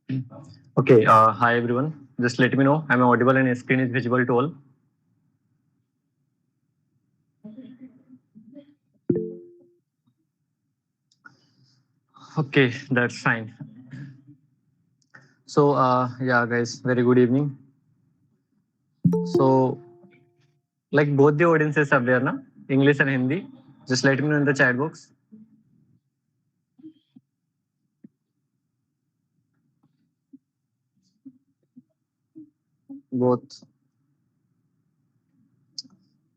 Okay, hi everyone. Just let me know I'm audible and screen is visible to all. Okay, that's fine. So, yeah, guys, very good evening. So, like both the audiences are there, na? English and Hindi. Just let me know in the chat box. Both.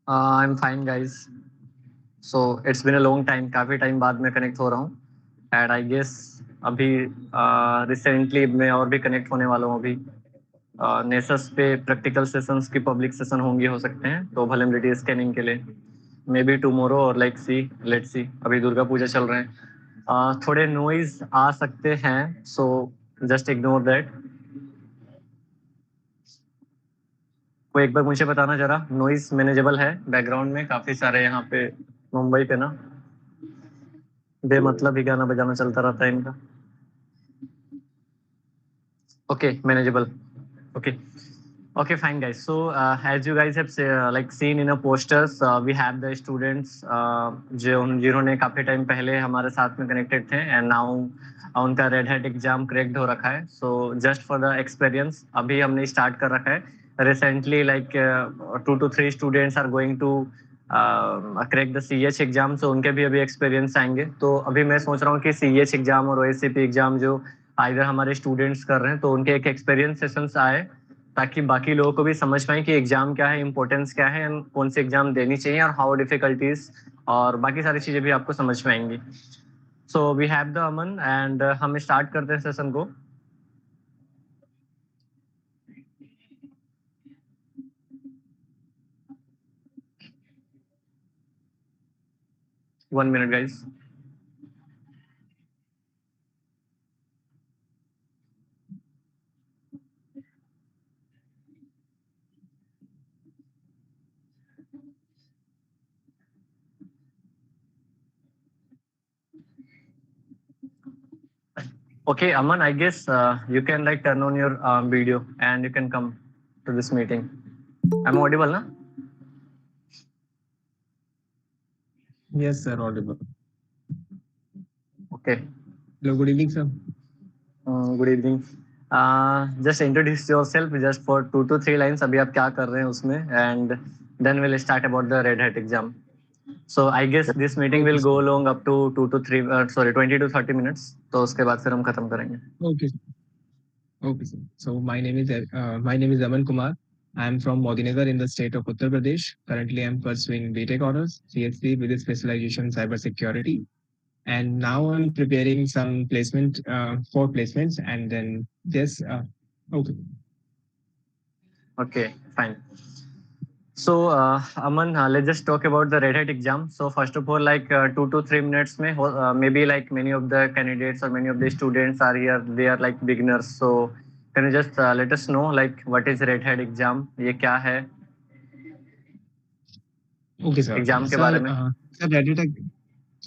I'm fine, guys. So, it's been a long time. काफी time बाद मैं connect हो रहा हूँ. And I guess अभी recently मैं और भी कनेक्ट होने वाला हूँ अभी. नेसस पे प्रैक्टिकल सेशंस की पब्लिक सेशन होंगी हो सकते हैं तो वल्नरेबिलिटी स्कैनिंग के लिए मे बी टुमारो और लाइक सी लेट्स सी अभी दुर्गा पूजा चल रहे हैं थोड़े नॉइज आ सकते हैं सो जस्ट इग्नोर दैट कोई एक बार मुझे बताना जरा नॉइज मैनेजेबल है बैकग्राउंड में काफी सारे यहाँ पे मुंबई पे ना बेमतलब ही गाना बजाना चलता रहता है इनका okay manageable okay Okay, fine, guys. So, as you guys have like seen in a posters, we have the students जो जिन्होंने काफी टाइम पहले हमारे साथ में कनेक्टेड थे एंड नाउ उनका रेड हैट एग्जाम क्रैक्ड हो रखा है. So just for the experience अभी हमने स्टार्ट कर रखा है. Recently like 2 to 3 students are going to crack the CH exam. So उनके भी अभी एक्सपीरियंस आएंगे. तो अभी मैं सोच रहा हूँ कि CH एग्जाम और OSCP एग्जाम जो इधर हमारे स्टूडेंट्स कर रहे हैं तो उनके एक एक्सपीरियंस सेशंस आए ताकि बाकी लोगों को भी समझ पाए कि एग्जाम क्या है, इंपॉर्टेंस क्या है, कौन सी एग्जाम देनी चाहिए और हाउ डिफिकल्टीज और बाकी सारी चीजें भी आपको समझ में आएंगी. So we have the Aman and हम स्टार्ट करते हैं सेशन को. One minute, guys. Okay, Aman, I guess you can like turn on your video and you can come to this meeting. I'm audible, na? Yes, sir, audible. Okay. Hello, good evening, sir. Good evening. Just introduce yourself just for 2 to 3 lines. अभी आप क्या कर रहे हैं उसमें and then we'll start about the Red Hat exam. So I guess this meeting will go long up to 20 to 30 minutes. तो उसके बाद फिर हम खत्म करेंगे. Okay. Okay, sir. So my name is Aman Kumar. I am from Modinagar in the state of Uttar Pradesh. Currently, I am pursuing BTech honors, CSC with a specialization in cybersecurity. And now I'm preparing some placement for placements, and then this. Okay. Okay, fine. So Aman, let's just talk about the Red Hat exam. So first of all, like 2 to 3 minutes में maybe like many of the candidates or many of the students are here, they are like beginners. So can you just let us know like what is Red Hat exam? ये क्या है? Okay, sir. Exam के बारे में. Sir, Red Hat.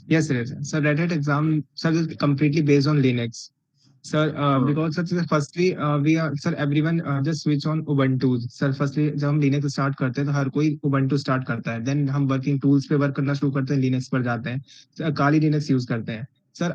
Yes, sir. So Red Hat exam, sir, is completely based on Linux. Sir, because sir, firstly, we are sir, everyone just switch on Ubuntu. Sir, firstly, जब हम Linux start करते हैं तो हर कोई Ubuntu start करता है. Then हम working tools पे work करना शुरू करते हैं, Linux पर जाते हैं. Sir, काली Linux use करते हैं. सर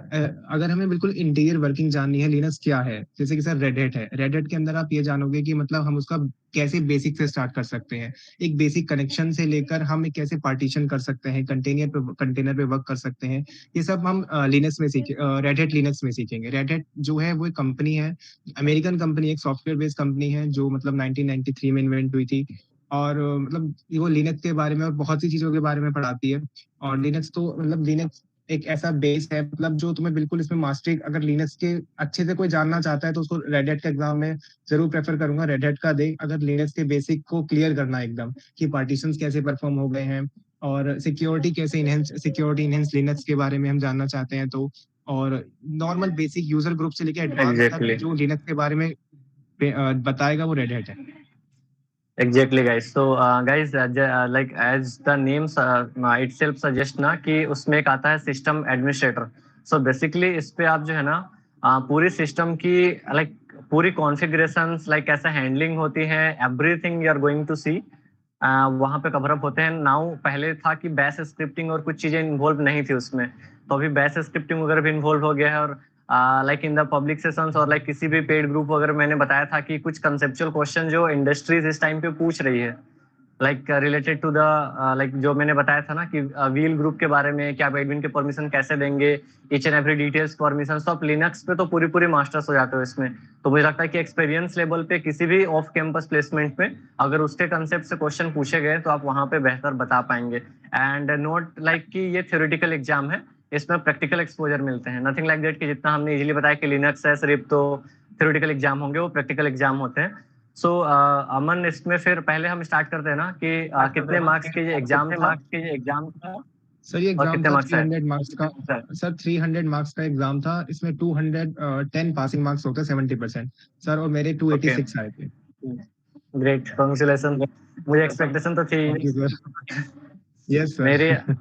अगर हमें बिल्कुल इंटीरियर वर्किंग जाननी है लिनक्स क्या है जैसे कि सर रेड हैट है रेड हैट के अंदर आप ये जानोगे कि मतलब हम उसका कैसे बेसिक से स्टार्ट कर सकते हैं एक बेसिक कनेक्शन से लेकर हम एक कैसे पार्टीशन कर सकते हैं कंटेनर पे वर्क कर सकते हैं ये सब हम लिनक्स में सीखे रेड हैट लिनक्स में सीखेंगे रेड हैट जो है वो एक कंपनी है अमेरिकन कंपनी एक सॉफ्टवेयर बेस्ड कंपनी है जो मतलब 1993 में इन्वेंट हुई थी और मतलब वो लिनक्स के बारे में और बहुत सी चीजों के बारे में पढ़ाती है और लिनक्स तो मतलब लिनक्स एक ऐसा बेस है मतलब जो तुम्हें बिल्कुल इसमें मास्टरी अगर लिनक्स के अच्छे से कोई जानना चाहता है तो उसको रेड हैट के एग्जाम में जरूर प्रेफर करूंगा रेड हैट का दे अगर लिनक्स के बेसिक को क्लियर करना एकदम कि पार्टीशंस कैसे परफॉर्म हो गए हैं और सिक्योरिटी इनहेंस लिनक्स के बारे में हम जानना चाहते हैं तो और नॉर्मल बेसिक यूजर ग्रुप से लेकर एडवांस तक जो लिनक्स के बारे में बताएगा वो रेड हैट है Exactly, guys. So, guys, like as the name itself suggest ना कि उसमें एक आता है सिस्टम एडमिनिस्ट्रेटर. So basically इस पे आप जो है ना पूरी सिस्टम की like पूरी कॉन्फ़िगरेशंस लाइक कैसे हैंडलिंग होती है, everything you are going to see वहाँ पे कवर अप होते हैं। नाउ पहले था कि बैश स्क्रिप्टिंग और कुछ चीज़ें इन्वॉल्व नहीं थी उसमें, तो अभी बैश स्क्रिप्टिंग वगैरह भी इन्वॉल्व हो गया है। और like in the public sessions और लाइक किसी भी पेड ग्रुप वगैरह मैंने बताया था कि कुछ कंसेप्चुअल क्वेश्चन जो इंडस्ट्रीज इस टाइम पे पूछ रही है, like related to the like जो मैंने बताया था ना कि व्हील ग्रुप के बारे में कि आप एडमिन के परमिशन कैसे देंगे, each and every details permission. तो आप लिनक्स पे तो पूरी पूरी मास्टर्स हो जाते हो इसमें। तो मुझे लगता है कि एक्सपीरियंस लेवल पे किसी भी ऑफ कैंपस प्लेसमेंट में अगर उसके कंसेप्ट से क्वेश्चन पूछे गए तो आप वहां पे बेहतर बता पाएंगे। एंड नोट लाइक कि ये थ्योरेटिकल एग्जाम है, इसमें प्रैक्टिकल एक्सपोजर मिलते हैं। नथिंग लाइक दैट कि जितना हमने इजीली बताया कि लिनक्स है सिर्फ, तो थ्योरेटिकल एग्जाम होंगे, वो प्रैक्टिकल एग्जाम होते हैं। सो अमन, इसमें फिर पहले हम स्टार्ट करते हैं ना कि कितने मार्क्स के ये एग्जाम था सर ये और एग्जाम कितने था मार्क्स है? 300 मार्क्स का। सर 300 मार्क्स का एग्जाम था, इसमें 210 पासिंग मार्क्स होते हैं, 70%। सर और मेरे ओके, 286 आए थे। Great, congratulation. मुझे एक्सपेक्टेशन तो थी ही थैंक यू नहीं। सर। यस मेरे सर।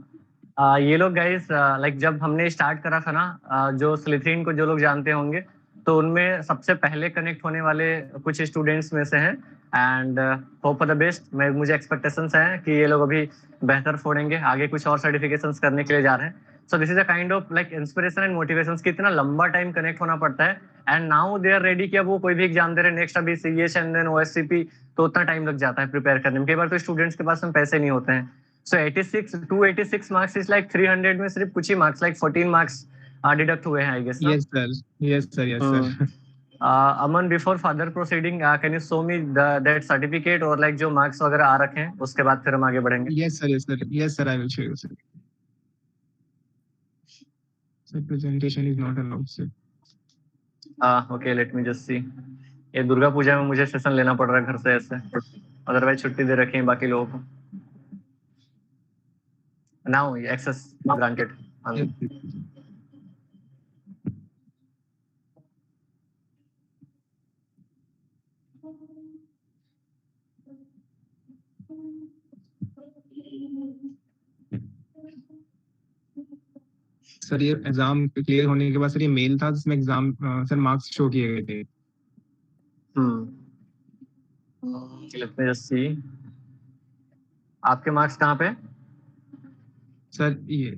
ये लोग गाइस लाइक जब हमने स्टार्ट करा था ना, जो स्लिथरिन को जो लोग जानते होंगे, तो उनमें सबसे पहले कनेक्ट होने वाले कुछ स्टूडेंट्स में से हैं। And hope for the best. मैं मुझे एक्सपेक्टेशंस हैं कि ये लोग अभी बेहतर फोड़ेंगे, आगे कुछ और सर्टिफिकेशंस करने के लिए जा रहे हैं। So this is a kind of like inspiration and motivation कि इतना लंबा टाइम कनेक्ट होना पड़ता है। And now they are ready कि अब वो कोई भी एग्जाम दे रहे हैं, नेक्स्ट अभी सीएच एंड देन ओएससीपी, तो उतना टाइम लग जाता है प्रिपेयर करने में। कई बार तो स्टूडेंट्स के पास में पैसे नहीं होते हैं। So 86, 286 marks is like 300 में सिर्फ कुछ ही मार्क्स, like 14 मार्क्स डिडक्ट हुए हैं, आई गेस ना? Yes sir. Yes sir. Yes sir. Aman, before further proceeding can you show me that certificate और लाइक जो मार्क्स वगैरह आ रखे हैं, उसके बाद फिर हम आगे बढ़ेंगे। Yes sir. Yes sir. Yes sir, I will show you sir. Sir presentation is not allowed sir. Okay, late me just सी। ये दुर्गा पूजा में मुझे सेशन लेना पड़ रहा है घर से ऐसे, अदरवाइज छुट्टी दे रखी है बाकी लोगों को। Now access granted. सर ये एग्जाम क्लियर होने के बाद सर ये मेल था जिसमें एग्जाम सर मार्क्स शो किए गए थे। लेट मी जस्ट सी। आपके मार्क्स कहाँ पे? सर ये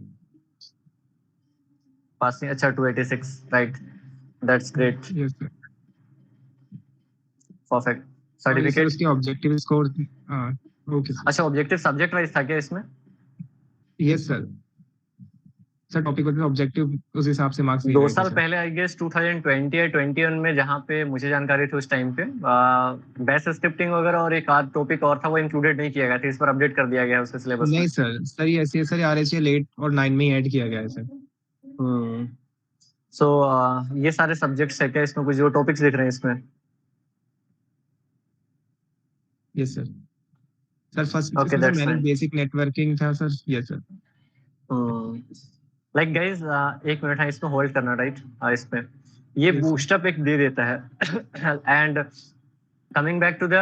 पासिंग, अच्छा 286, right, that's great, yes sir. Perfect. और ये सर सर्टिफिकेट? उसके ऑब्जेक्टिव स्कोर। Okay sir. अच्छा, ऑब्जेक्टिव सब्जेक्ट वाइज था क्या इसमें? Yes sir. Sir topic wise objective उस हिसाब से मार्क्स दिए दो गए थे साल सर। पहले आई गेस 2020 या 21 में, जहाँ पे मुझे जानकारी थी उस टाइम पे बेस स्क्रिप्टिंग वगैरह और एक आध टॉपिक और था, वो इंक्लूडेड नहीं किया गया था, इस पर अपडेट कर दिया गया है उसके सिलेबस में। नहीं सर, सर ये ऐसे सर आरएचए लेट और 9 में ही ऐड किया गया है सर। हम्म। सो ये सारे सब्जेक्ट्स है क्या इसमें? कुछ जो टॉपिक्स दिख रहे हैं इसमें? Yes sir. Sir first okay, इसमें sir that's manage fine. Basic networking था sir. Yes sir. Like guys, एक मिनट है, इसको होल्ड करना, राइट? इसमें ये यस सर। बूस्टअप एक दे देता है। And coming back to the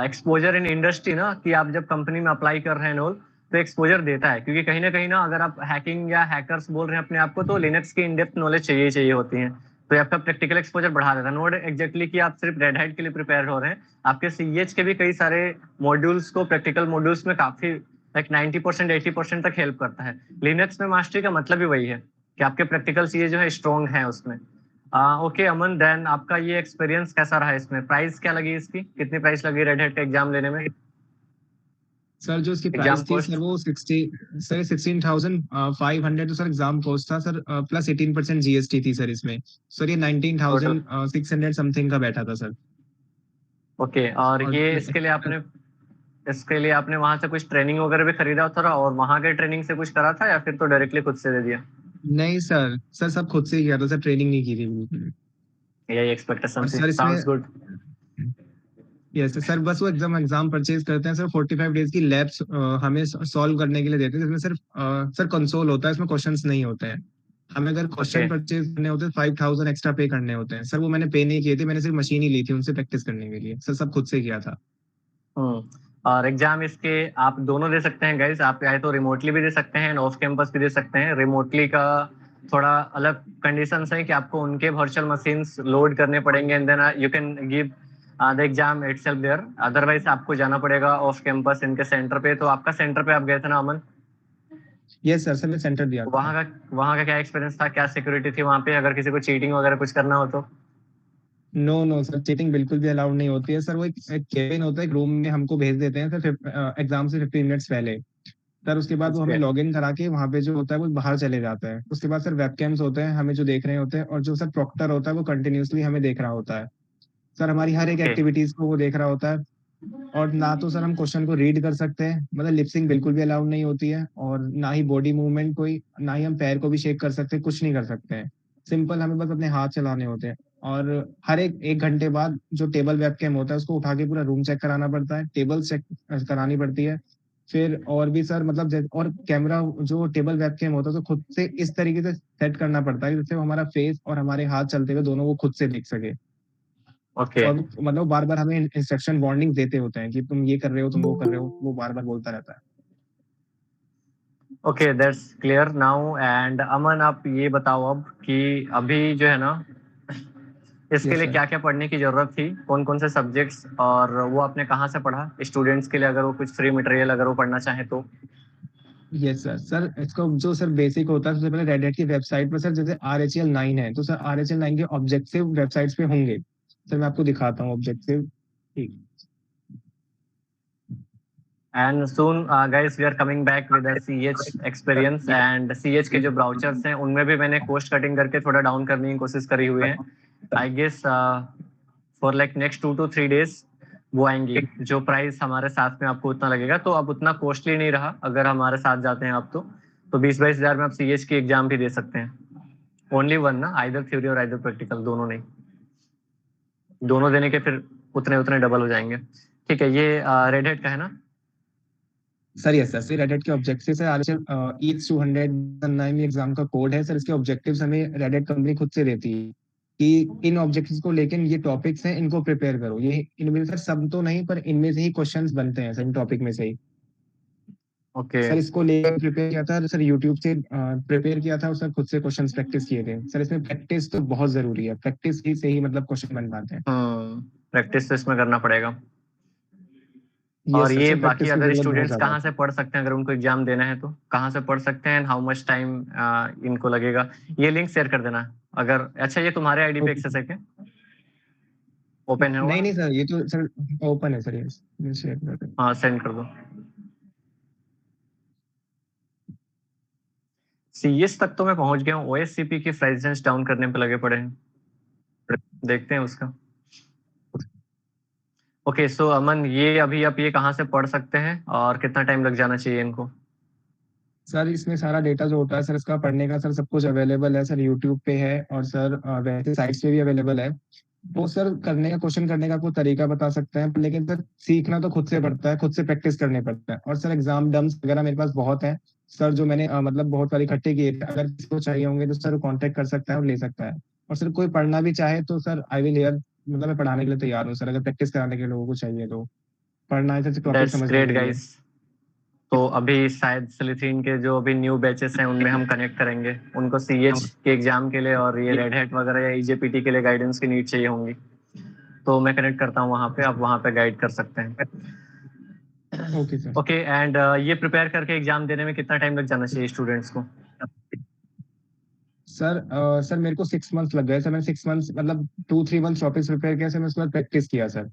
exposure in industry ना, कि आप जब कंपनी में अप्लाई कर रहे हैं नोल, तो एक्सपोजर देता है, क्योंकि कहीं ना कहीं ना अगर आप हैकिंग या हैकर्स बोल रहे हैं अपने आप को, तो लिनक्स की इन डेप्थ नॉलेज चाहिए चाहिए होती है। तो ये आपका प्रैक्टिकल एक्सपोजर बढ़ा देता है। नोट एग्जैक्टली कि आप सिर्फ रेड हैट के लिए प्रिपेयर हो रहे हैं, आपके सीएच के भी कई सारे मॉड्यूल्स को प्रैक्टिकल मॉड्यूल्स में काफी लाइक 90% 80% तक हेल्प करता है। लिनक्स में मास्टरी का मतलब ही वही है कि आपके प्रैक्टिकल सीए जो है स्ट्रॉन्ग है उसमें। ओके अमन, देन आपका ये एक्सपीरियंस कैसा रहा इसमें? प्राइस क्या लगी इसकी? कितनी प्राइस लगी रेड हैट का एग्जाम लेने में? सर जो इसकी एग्जाम प्राइस थी कॉस्ट? सर वो 16,500 तो सर एग्जाम कॉस्ट था सर, प्लस 18% जीएसटी थी सर इसमें। सर ये टोटल? 19,600 समथिंग का बैठा था सर। ओके, और और ये इसके लिए आपने वहां से कुछ ट्रेनिंग वगैरह भी खरीदा था, और वहां के ट्रेनिंग से कुछ करा था, या फिर तो डायरेक्टली खुद से दे दिया? नहीं सर, सर सब खुद से ही किया था सर, ट्रेनिंग नहीं की थी बिल्कुल। यही और एक्सपेक्टेशन थी, सर इसमें साउंड्स गुड। यस सर, बस वो एग्जाम परचेज करते हैं सर, 45 डेज की लैब्स हमें सॉल्व करने के लिए देते हैं, जिसमें सिर्फ सर कंसोल होता है, इसमें क्वेश्चंस नहीं होते हैं। हमें अगर ओके। क्वेश्चन परचेज करने होते हैं 5,000 एक्स्ट्रा पे करने होते हैं सर, वो मैंने पे नहीं किए थे, मैंने सिर्फ मशीन ही ली थी उनसे प्रैक्टिस करने के लिए सर, सब खुद से किया था। और एग्जाम इसके आप दोनों दे सकते हैं गाइस, आप चाहे तो रिमोटली भी दे सकते हैं, ऑफ कैंपस भी दे सकते हैं। रिमोटली का थोड़ा अलग कंडीशंस है कि आपको उनके वर्चुअल मशीन्स लोड करने पड़ेंगे and then you can give the exam itself there, otherwise आपको जाना पड़ेगा ऑफ कैंपस इनके सेंटर पे। तो आपका सेंटर पे आप गए थे ना अमन? यस सर, सर मैं सेंटर दिया था। वहाँ का क्या एक्सपीरियंस था, क्या सिक्योरिटी थी वहाँ पे, अगर किसी को चीटिंग वगैरह कुछ करना हो तो? नो नो सर, चीटिंग बिल्कुल भी अलाउड नहीं होती है सर। वो एक केबिन होता है, एक रूम में हमको भेज देते हैं सर एग्जाम से 15 मिनट्स पहले। सर उसके बाद वो हमें ओके लॉग इन करा के वहाँ पे जो होता है वो बाहर चले जाता है। उसके बाद सर वेबकैम्स होते हैं हमें जो देख रहे होते हैं, और जो सर प्रॉक्टर होता है वो कंटिन्यूअसली हमें देख रहा होता है। सर हमारी हर एक ओके एक्टिविटीज को वो देख रहा होता है। और ना तो सर हम क्वेश्चन को रीड कर सकते हैं, मतलब लिपसिंग बिल्कुल भी अलाउड नहीं होती है, और ना ही बॉडी मूवमेंट कोई, ना ही हम पैर को भी शेक कर सकते हैं, कुछ नहीं कर सकते हैं। सिंपल हमें बस अपने हाथ चलाने होते हैं। और हर एक 1 घंटे बाद जो टेबल वेबकैम होता है उसको उठा के पूरा रूम चेक कराना पड़ता है, टेबल चेक करानी पड़ती है। फिर और भी सर मतलब और कैमरा जो टेबल वेबकैम होता है तो खुद से इस तरीके से सेट करना पड़ता है जिससे वो हमारा फेस और हमारे हाथ चलते हुए दोनों वो खुद से देख सके। ओके और मतलब बार बार हमें इंस्ट्रक्शन वार्निंग देते होते हैं कि तुम ये कर रहे हो, तुम वो कर रहे हो, वो बार बार बोलता रहता है। Okay, that's clear now. And Aman आप ये बताओ अब कि अभी जो है ना इसके यस लिए सर। क्या क्या पढ़ने की जरूरत थी, कौन कौन से सब्जेक्ट्स, और वो आपने कहाँ से पढ़ा स्टूडेंट्स के लिए, अगर वो कुछ फ्री मटेरियल अगर वो पढ़ना चाहे तो? यस सर, सर इसको जो सर बेसिक होता है सबसे पहले रेड हैट की वेबसाइट पर सर जैसे RHL9 है तो सर RHL9 के ऑब्जेक्टिव वेबसाइट्स पे होंगे। सर मैं आपको दिखाता हूँ ऑब्जेक्टिव। ठीक। And soon guys we are coming back with a CH experience, and CH के जो ब्राउचर्स हैं उनमें भी मैंने कोस्ट कटिंग करके थोड़ा डाउन करने की कोशिश करी हुई है। I guess for like next 2 to 3 days वो आएंगी, जो प्राइस हमारे साथ में आपको उतना लगेगा, तो अब उतना कॉस्टली नहीं रहा अगर हमारे साथ जाते हैं आप तो 20-22 हजार में आप सीएच की एग्जाम भी दे सकते हैं। ओनली वन ना, आइदर थ्योरी और आइदर प्रैक्टिकल, दोनों नहीं। दोनों देने के फिर उतने उतने डबल हो जाएंगे। ठीक है, ये रेड हेड का है ना? सर यस सर, फिर रेड हैट के ऑब्जेक्टिव है RHL ईच 209 एग्जाम का कोड है सर। इसके ऑब्जेक्टिव्स हमें रेड हैट कंपनी खुद से देती है कि इन ऑब्जेक्टिव्स को लेकर ये टॉपिक्स हैं, इनको प्रिपेयर करो। ये इनमें सर सब तो नहीं, पर इनमें से ही क्वेश्चंस बनते हैं सर, इन टॉपिक में से ही। ओके सर इसको लेकर प्रिपेयर किया था सर, यूट्यूब से प्रिपेयर किया था, और सर खुद से क्वेश्चंस प्रैक्टिस किए थे सर। इसमें प्रैक्टिस तो बहुत जरूरी है, प्रैक्टिस ही से ही मतलब क्वेश्चन बन पाते हैं। प्रैक्टिस तो इसमें करना पड़ेगा। और यस सर, ये सर बाकी प्रैक्टिस की अगर जरूरत बहुत स्टूडेंट्स ज्यादा है। कहाँ से पढ़ सकते हैं, अगर उनको एग्जाम देना है तो कहाँ से पढ़ सकते हैं, हाउ मच टाइम इनको लगेगा? ये लिंक शेयर कर देना अगर। अच्छा, ये तुम्हारे आईडी पे ओके एक्सेस सर। है क्या, ओपन है हुआ? नहीं नहीं सर, ये तो सर ओपन है सर। यस, शेयर कर दें। हाँ सेंड कर दो। सीएस तक तो मैं पहुंच गया हूँ, ओएससीपी की प्राइस डाउन करने पे लगे पड़े हैं, देखते हैं उसका। ओके सो अमन, ये अभी आप ये कहाँ से पढ़ सकते हैं और कितना टाइम लग जाना चाहिए इनको? सर इसमें सारा डेटा जो होता है सर, इसका पढ़ने का सर सब कुछ अवेलेबल है सर, यूट्यूब पे है, और सर वैसे साइट्स पे भी अवेलेबल है। वो सर करने का, क्वेश्चन करने का कोई तरीका बता सकते हैं, लेकिन सर सीखना तो खुद से पड़ता है, खुद से प्रैक्टिस करने पड़ता है। और सर एग्जाम डम्स वगैरह मेरे पास बहुत है सर, जो मैंने मतलब बहुत सारे इकट्ठे किए थे। अगर किसी को चाहिए होंगे तो सर कांटेक्ट कर सकता है और ले सकता है। और सर कोई पढ़ना भी चाहे तो सर आई विल हियर, मतलब मैं पढ़ाने के लिए तैयार हूँ सर, अगर प्रैक्टिस कराने के लिए लोगों को चाहिए तो। पढ़ना है सर, टॉपिक दैट्स समझने ग्रेट के लिए। गाइस। तो अभी शायद सिलिथीन के जो अभी न्यू बैचेस हैं उनमें हम कनेक्ट करेंगे, उनको सीएच के एग्जाम के लिए और ये रेड हैट वगैरह या ईजेपीटी के लिए गाइडेंस की नीड चाहिए होंगी, तो मैं कनेक्ट करता हूँ वहाँ पे, आप वहाँ पे गाइड कर सकते हैं। Okay sir. ओके एंड ये प्रिपेयर करके एग्जाम देने में कितना टाइम लग जाना चाहिए स्टूडेंट्स को? सर सर मेरे को 6 मंथ्स लग गए सर। मैंने 6 मंथ्स मतलब 2-3 मंथ्स टॉपिक्स प्रिपेयर किया सर, मैं उसके बाद प्रैक्टिस किया सर।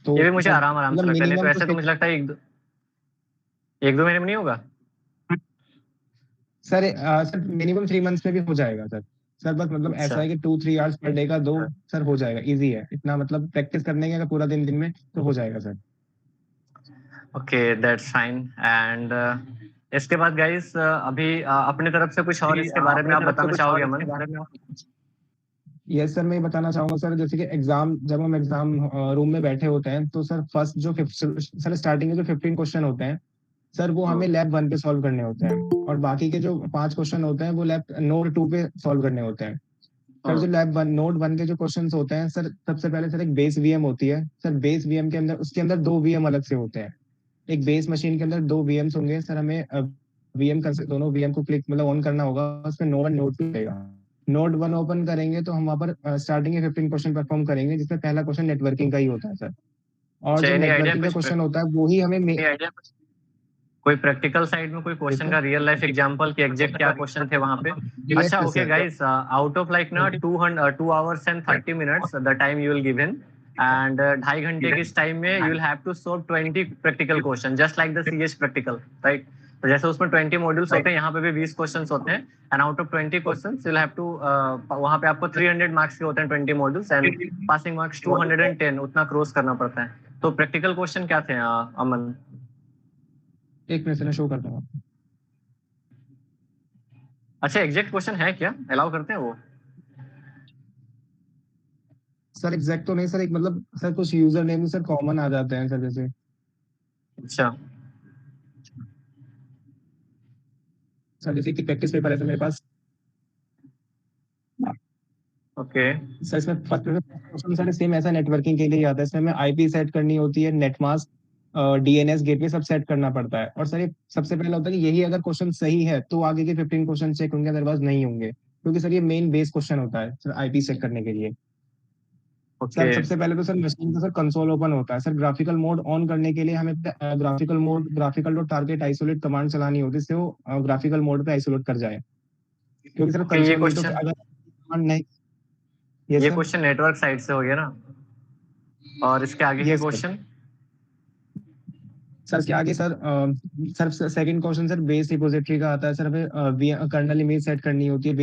तो ये भी मुझे सर आराम आराम मतलब से लगता है, नहीं तो मिनिमम तो ऐसे तो मुझे लगता है एक दो महीने में नहीं होगा। सर सर मिनिमम 3 मंथ्स में भी हो जाएगा सर। सर बस मतलब अच्छा, ऐसा है कि 2-3 आवर्स पर डे का दो। सर हो जाएगा, इजी है इतना, मतलब प्रैक्टिस करने के अगर पूरा दिन दिन में तो हो जाएगा sir. Okay that's fine. And इसके बाद गाइस अभी अपने तरफ से कुछ और इसके बारे में अपने आप तरफ से बताना कुछ चाहोगे और इसके अमन? बारे में? यस सर, मैं ये बताना चाहूंगा सर, जैसे कि एग्जाम, जब हम एग्जाम रूम में बैठे होते हैं तो सर फर्स्ट जो सर स्टार्टिंग के जो 15 क्वेश्चन होते हैं सर, वो हमें लैब 1 पे सॉल्व करने होते हैं, और बाकी के जो 5 क्वेश्चन होते हैं वो लैब नोट 2 पे सॉल्व करने होते हैं। सर जो नोट 1 के जो क्वेश्चंस होते हैं सर, सबसे पहले सर एक बेस वीएम होती है सर। बेस वीएम के अंदर, उसके अंदर 2 वीएम अलग से होते हैं। एक बेस मशीन के अंदर 2 वीएम्स होंगे सर। हमें वीएम कर सकते, दोनों वीएम को क्लिक मतलब ऑन करना होगा, उसमें नोड 1 नोड 2 रहेगा। नोड 1 ओपन करेंगे तो हम वहाँ पर स्टार्टिंग के 15 क्वेश्चन परफॉर्म करेंगे, जिसमें पहला क्वेश्चन नेटवर्किंग का ही होता है सर। और जो एनी आइडिया नेटवर्किंग का कुछ क्वेश्चन होता है वो ही हमें आइडिया कोई प्रैक्टिकल साइड में कोई क्वेश्चन का रियल लाइफ एग्जांपल कि एग्जैक्ट क्या क्वेश्चन थे वहां पे? अच्छा okay guys, out of like ना 2 hours and 30 minutes the time you will give in, and 2.5 घंटे के इस टाइम में you will have to solve 20 practical question just like the CH practical, right? तो जैसे उसमें 20 मॉड्यूल्स होते हैं, यहाँ पे भी 20 क्वेश्चंस होते हैं, and out of 20 questions you will have to, वहां पे आपको 300 मार्क्स के होते हैं 20 मॉड्यूल्स, एंड पासिंग मार्क्स 210 उतना क्रॉस करना पड़ता है। तो प्रैक्टिकल क्वेश्चन क्या थे अमन? एक मिनट से शो करता हूँ। अच्छा एग्जैक्ट क्वेश्चन है क्या, अलाउ करते हैं वो? सर एग्जैक्ट तो नहीं सर, एक मतलब सर कुछ यूजर नेम सर कॉमन आ जाते हैं सर, जैसे अच्छा सर जैसे कि प्रैक्टिस पेपर है सर मेरे पास। ओके सर इसमें फर्स्ट क्वेश्चन सर सेम ऐसा नेटवर्किंग के लिए आता है, इसमें हमें आईपी सेट करनी होती है, नेटमास्क, डीएनएस गेटवे सब सेट करना पड़ता है। और सर ये सबसे पहले होता है कि यही अगर क्वेश्चन सही है तो आगे के 15 क्वेश्चन चेक होंगे, अदरवाइज नहीं होंगे, क्योंकि सर ये मेन बेस क्वेश्चन होता है सर आईपी सेट करने के लिए। ओके सर सबसे पहले तो सर मशीन का सर कंसोल ओपन होता है। सर ग्राफिकल मोड ऑन करने के लिए हमें graphical mode graphical dot target isolate command चलानी होती है, जिससे वो ग्राफिकल मोड पे आइसोलेट कर जाए, क्योंकि सर ये कंसोल नहीं तो क्वेश्चन अगर कमांड नहीं। ये ये सर क्वेश्चन नेटवर्क साइड से हो गया ना, और इसके आगे के यस सर। क्वेश्चन? सर इसके आगे sir sir second question sir base repository का आता है सर, हमें कर्नल इमेज सेट करनी होती है,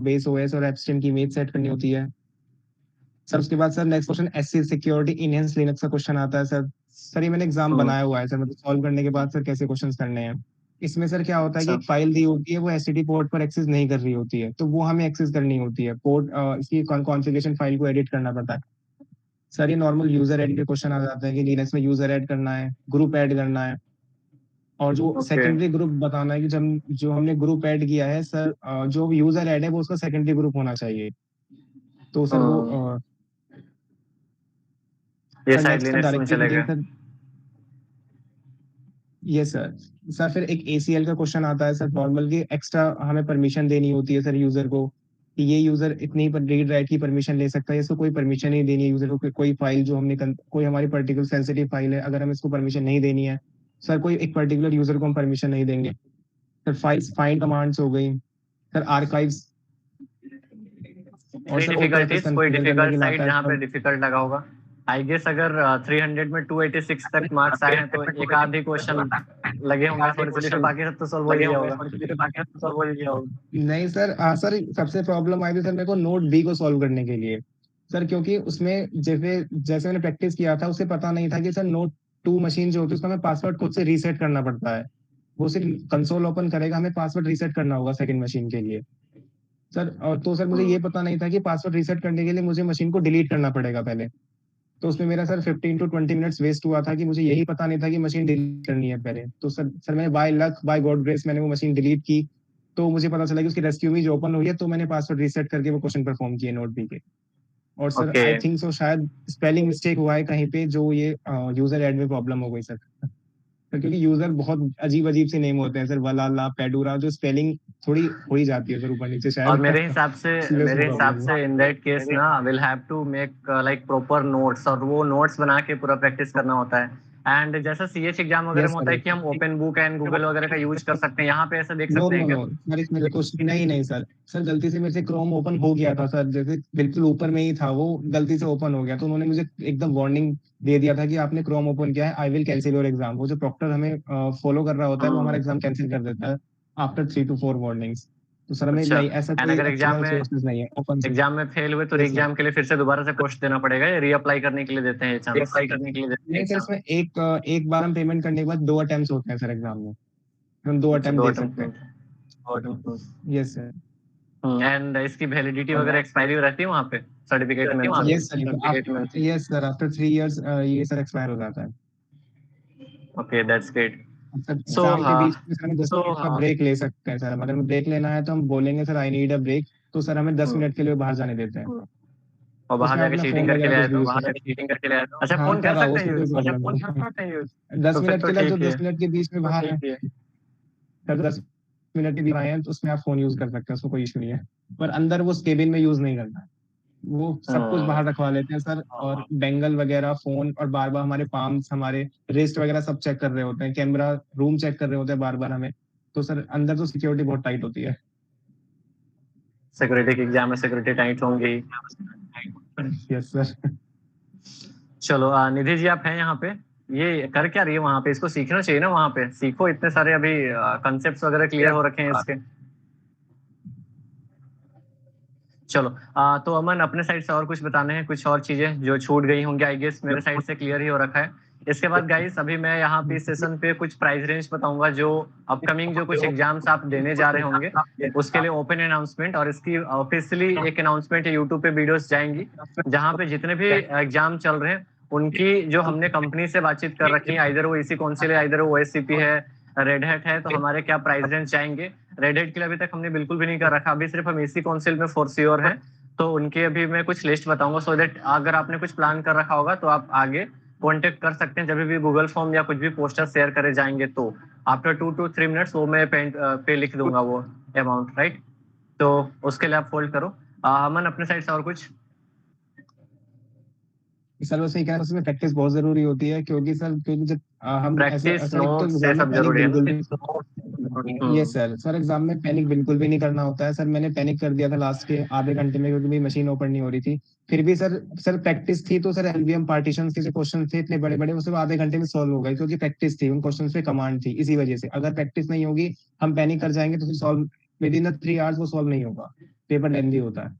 बेस ओएस और एप्स्ट्रीम की इमेज सेट करनी होती है। सर उसके बाद sir next question SC security enhance Linux का क्वेश्चन आता है सर। सर ये मैंने एग्जाम बनाया हुआ है सर, मतलब सॉल्व करने के बाद सर कैसे क्वेश्चंस करने हैं। इसमें सर क्या होता है कि अच्छा एक फाइल दी होती है, वो एसटीडी पोर्ट पर एक्सेस नहीं कर रही होती है, तो वो हमें एक्सेस करनी होती है, पोर्ट इसकी कॉन्फ़िगरेशन फाइल को एडिट करना पड़ता है। सर ये नॉर्मल यूजर ऐड के क्वेश्चन आ जाते हैं कि लिनक्स में यूजर ऐड करना है, ग्रुप ऐड करना है, और जो ओके सेकेंडरी ग्रुप बताना है कि जब जो हमने ग्रुप ऐड किया है सर, जो यूजर ऐड है वो उसका सेकेंडरी ग्रुप होना चाहिए। तो सर वो ये सर साइड नेक्स्ट लिनक्स में डायरेक्टरी चलेगा। सर। ये सर सर फिर एक एसीएल का क्वेश्चन आता है सर, नॉर्मल की एक्स्ट्रा हमें परमिशन देनी होती है सर यूजर को, कि ये यूजर इतनी पर रीड राइट की परमिशन ले सकता है, इसको कोई परमिशन नहीं देनी है यूजर को, कोई फाइल जो हमने कोई हमारी पर्टिकुलर सेंसिटिव फाइल है, अगर हम इसको परमिशन नहीं देनी है सर, कोई एक पर्टिकुलर यूजर को हम परमिशन नहीं देंगे। सर फाइल्स फाइंड कमांड्स हो गई सर, आर्काइव्स, और सर ओपीएफएस डिफिकल्टीज, कोई कॉन्फ़िगर करने के डिफिकल्ट लिए साइड आता है जहाँ पे सर। डिफिकल्ट लगा होगा? आई गेस अगर 300 में 286 तक मार्क्स आए हैं तो एक आध ही क्वेश्चन लगे होंगे थोड़े से, फिर बाकी सब तो सॉल्व हो ही गया होगा। नहीं सर, सर सबसे प्रॉब्लम आई थी सर मेरे को नोट बी को सॉल्व करने के लिए सर, क्योंकि उसमें जैसे जैसे मैंने प्रैक्टिस किया था, उसे पता नहीं था कि सर नोट 2 मशीन जो होती है उसका हमें पासवर्ड खुद से रीसेट करना पड़ता है। वो सिर्फ कंसोल ओपन करेगा, हमें पासवर्ड रीसेट करना होगा सेकंड मशीन के लिए सर। और तो सर मुझे ये पता नहीं था कि पासवर्ड रीसेट करने के लिए मुझे मशीन को डिलीट करना पड़ेगा पहले। तो उसमें मेरा सर 15 टू 20 मिनट्स वेस्ट हुआ था, कि मुझे यही पता नहीं था कि मशीन डिलीट करनी है पहले। तो सर मैंने by luck by God grace मैंने वो मशीन डिलीट की, तो मुझे पता चला कि उसकी रेस्क्यू इमेज ओपन हुई है, तो मैंने पासवर्ड रीसेट करके वो क्वेश्चन परफॉर्म किए नोट बी के। और sir okay I think so शायद स्पेलिंग मिस्टेक हुआ है कहीं पे, जो ये यूजर ऐड में प्रॉब्लम हो गई सर। क्योंकि यूजर बहुत अजीब अजीब से नेम होते हैं सर, वलाला पेडूरा, जो स्पेलिंग थोड़ी हो ही जाती है सर ऊपर नीचे और शायद। मेरे हिसाब से इसलिए उसमें प्रॉब्लम हुआ। इन दैट केस ना will have to make like proper notes, और वो नोट्स बना के पूरा प्रैक्टिस करना होता है। एंड जैसा सीएच एग्जाम वगैरह में यस होता है सर। कि हम ओपन बुक एंड गूगल वगैरह का यूज कर सकते हैं, यहाँ पे ऐसा देख नो सकते हैं नो क्या? नो सर, इसमें देखो नहीं नहीं सर, सर गलती से मेरे से क्रोम ओपन हो गया था सर, जैसे बिल्कुल ऊपर में ही था वो, गलती से ओपन हो गया, तो उन्होंने मुझे एकदम वार्निंग दे दिया था कि आपने क्रोम ओपन किया है, I will cancel your exam. वो जो प्रॉक्टर हमें फॉलो कर रहा होता है, वो हमारा एग्जाम कैंसिल कर देता है आफ्टर 3 to 4 वार्निंग्स। तो सर हमें अच्छा, नहीं, ऐसा एंड कोई अगर एक्सटर्नल सोर्सेज नहीं है ओपन से। एग्जाम में फेल हुए तो री यस सर। एग्जाम के लिए फिर से दोबारा से पोस्ट देना पड़ेगा, या रीअप्लाई करने के लिए देते हैं ये चांस? नहीं सर, इसमें एक बार हम पेमेंट करने के बाद 2 अटेम्प्ट होते हैं सर एग्जाम में, हम 2 अच्छा, अटेम्प्ट दो दे सकते हैं। अटेम्प्ट। Yes sir. एंड इसकी वैलिडिटी वगैरह एक्सपायरी रहती है वहाँ पे certificate mention? Yes sir, yes sir, after 3 years ये सर एक्सपायर हो जाता है। Okay that's great. Sir so exam के बीच में सर हम 10 मिनट का ब्रेक ले सकते हैं सर, अगर हमें ब्रेक लेना है तो हम बोलेंगे sir I need a break, तो सर हमें 10 मिनट के लिए बाहर जाने देते हैं। और बाहर उसमें हम जाके अपना चीटिंग फोन करके वगैरह ले कुछ आए भी तो? यूज कर सकते हैं। अच्छा, हाँ फोन कर कर आओ, सकते हैं उसमें कोई यूज? प्रॉब्लम नहीं। दस तो फिर मिनट तो के लिए, जो ठीक है। 10 मिनट के बीच में बाहर है सर, मिनट भी आए हैं तो उसमें आप फोन यूज कर सकते हैं, उसको कोई इशू नहीं है। पर अंदर वो केबिन में यूज नहीं करना है, वो सब कुछ बाहर रखवा लेते हैं सर। और बेंगल वगैरह फोन, और बार बार हमारे पाम्स, हमारे रिस्ट वगैरह सब चेक कर रहे होते हैं, कैमरा रूम चेक कर रहे होते हैं बार बार हमें। तो सर अंदर तो सिक्योरिटी बहुत टाइट होती है। सिक्योरिटी के एग्जाम में सिक्योरिटी टाइट होंगी। Yes sir. चलो निधि जी आप हैं यहाँ पे, ये कर क्या रही है वहां पे? इसको सीखना चाहिए ना, वहां पे सीखो, इतने सारे अभी कंसेप्ट वगैरह क्लियर हो रखे हैं इसके। चलो तो अमन अपने साइड से और कुछ बताने हैं, कुछ और चीजें जो छूट गई होंगी? आई गेस मेरे साइड से क्लियर ही हो रखा है। इसके बाद गाइस अभी मैं यहाँ पे इस सेशन पे कुछ प्राइस रेंज बताऊंगा, जो अपकमिंग जो कुछ एग्जाम्स आप देने जा रहे होंगे उसके लिए ओपन अनाउंसमेंट, और इसकी ऑफिशियली एक अनाउंसमेंट यूट्यूब पे वीडियोस जाएंगी, जहाँ पे जितने भी एग्जाम चल रहे हैं उनकी जो हमने कंपनी से बातचीत कर रखी है, आइदर वो इसी काउंसिल है, आइदर वो ओएससीपी है, रेड हैट है, तो हमारे क्या प्राइस रेंज जाएंगे। रेड हैट के लिए अभी तक हमने बिल्कुल भी नहीं कर रखा, अभी सिर्फ हम इसी काउंसिल में फॉर श्योर है, तो उनके अभी मैं कुछ लिस्ट बताऊंगा, सो दैट अगर आपने कुछ प्लान कर रखा होगा तो आप आगे कांटेक्ट कर सकते हैं, जब भी गूगल फॉर्म या कुछ भी पोस्टर शेयर करे जाएंगे तो आफ्टर 2 to 3 मिनट्स वो मैं पे लिख दूंगा वो अमाउंट, राइट? तो उसके लिए आप फोल्ड करो। अमन अपने साइड से और कुछ? सर वैसे क्या है, उसमें प्रैक्टिस बहुत जरूरी होती है, क्योंकि सर क्योंकि जब हम ऐसे प्रैक्टिस सर, एक तो नोट्स ये एग्जाम में सब पैनिक जरूरी है बिल्कुल ना? भी, ये सर एग्जाम में पैनिक बिल्कुल भी नहीं करना होता है सर। मैंने पैनिक कर दिया था लास्ट के आधे घंटे में, क्योंकि मेरी मशीन ओपन नहीं हो रही थी। फिर भी सर प्रैक्टिस थी, तो सर एलवीएम पार्टीशन के जो क्वेश्चन थे इतने बड़े बड़े, वो सब आधे घंटे में सॉल्व हो गए, क्योंकि प्रैक्टिस थी, उन क्वेश्चन पे कमांड थी। इसी वजह से अगर प्रैक्टिस नहीं होगी, हम पैनिक कर जाएंगे तो फिर सॉल्व विद इन 3 आवर्स वो सॉल्व नहीं होगा, पेपर लेंदी होता है।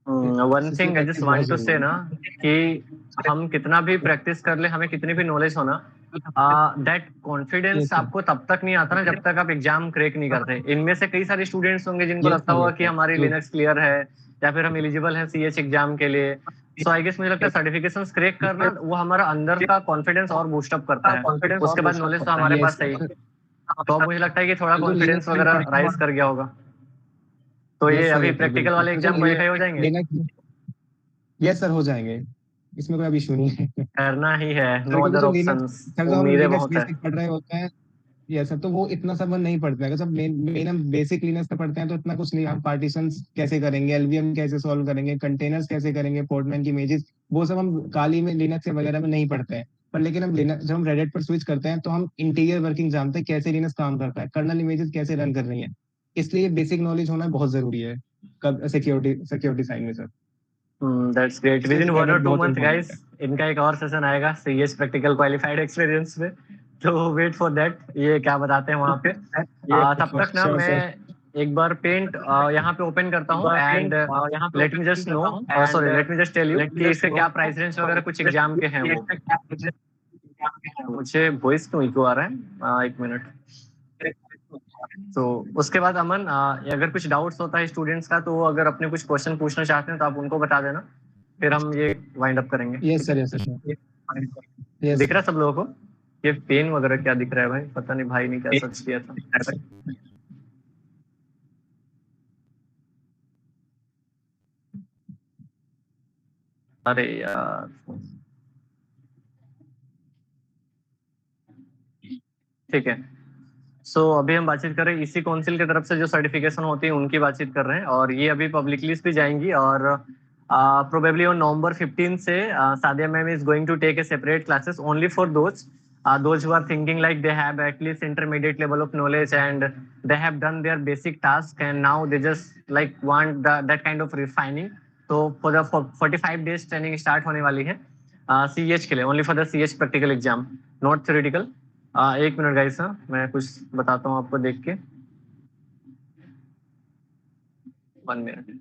वन थिंग इसलिए आई जस्ट प्रैक्टिस बहुत वांट टू जरूरी से ना, है। कि हम कितना भी प्रैक्टिस कर ले, हमें कितनी भी नॉलेज हो ना, दैट यस कॉन्फिडेंस सर। आपको तब तक नहीं आता ना जब तक आप एग्जाम क्रैक नहीं करते। इनमें से कई सारे स्टूडेंट्स होंगे जिनको यस लगता सर। होगा यस कि सर हमारी ट्रू। लिनक्स क्लियर है या फिर हम एलिजिबल हैं सीएच एग्जाम के लिए। सो आई गेस मुझे लगता है सर्टिफिकेशन क्रैक करना वो हमारा अंदर का कॉन्फिडेंस और बूस्ट अप करता है, उसके बाद नॉलेज तो हमारे यस पास है ही। सर। तो अब मुझे लगता है कि थोड़ा जो कॉन्फिडेंस लिनक्स में वगैरह पढ़ते राइज हैं। कर गया होगा, तो ये यस सर, अभी यस सर, प्रैक्टिकल बिल्कुल वाले सर। जो एग्जाम क्वालिफाई हो जाएंगे? लिनक्स, यस सर, हो जाएंगे, इसमें कोई अब इशू नहीं है। करना ही है, सर नो क्योंकि अदर जो लिनक्स, ऑप्शंस, सर जो हम उम्मीदें लिनक्स बहुत है। बेसिक पढ़ रहे होते हैं, यस सर, तो वो इतना सब हम नहीं पढ़ते हैं। जब मेन मेन हम बेसिक लिनक्स का पढ़ते हैं तो इतना कुछ नहीं, हम पार्टीशंस कैसे करेंगे, एलवीएम कैसे सॉल्व करेंगे, कंटेनर्स कैसे करेंगे, पोर्टमैन की इमेजेस, वो सब हम काली में लिनक्स वगैरह में नहीं पढ़ते हैं। पर लेकिन हम लिनक्स जब हम रेडिट पर स्विच करते हैं तो हम इंटीरियर वर्किंग जानते हैं, कैसे लिनक्स काम करता है, कर्नल इमेजेस कैसे रन कर रही है। इसलिए बेसिक नॉलेज होना बहुत जरूरी है कब सिक्योरिटी सिक्योरिटी साइड में सर। That's great. विद इसलिए इन सर वन और रेडिट टू बहुत मंथ इंपॉर्टेंट गाइस है। इनका एक और सेशन आएगा सीएस प्रैक्टिकल क्वालिफाइड एक्सपीरियंस में, तो वेट फॉर दैट, ये क्या बताते हैं वहां पे। तब तक ना श्योर मैं सर। एक बार पेंट यहाँ पे ओपन करता हूँ, and let me just no, sorry let me just tell you कि इसके क्या प्राइस रेंज वगैरह कुछ एग्जाम के हैं वो। मुझे वॉइस क्यों इको आ रहा है? एक मिनट। तो उसके बाद अमन अगर कुछ डाउट्स होता है स्टूडेंट्स का, तो वो अगर अपने कुछ क्वेश्चन पूछना चाहते हैं तो आप उनको बता देना, फिर हम ये वाइंड अप करेंगे, यस ठीक है? सर, यस सर, यस दिख रहा सर। है सब लोगों को? ये पेन वगैरह क्या दिख रहा है भाई, पता नहीं भाई ने क्या सर्च किया था। अरे यार, ठीक है। सो अभी हम बातचीत कर रहे हैं इसी काउंसिल की तरफ से जो सर्टिफिकेशन होती है उनकी बातचीत कर रहे हैं, और ये अभी पब्लिक लिस्ट भी जाएंगी, और प्रोबेबली ऑन नवंबर 15 से Sadiya ma'am is going to take a separate classes only for those who are thinking like they have at least intermediate level of knowledge and they have done their basic task and now they just like want that kind of refining. तो for the 45 days training start होने वाली है CH के लिए, only for the CH practical exam, not theoretical. एक minute guys, मैं कुछ बताता हूँ आपको देख के, 1 minute.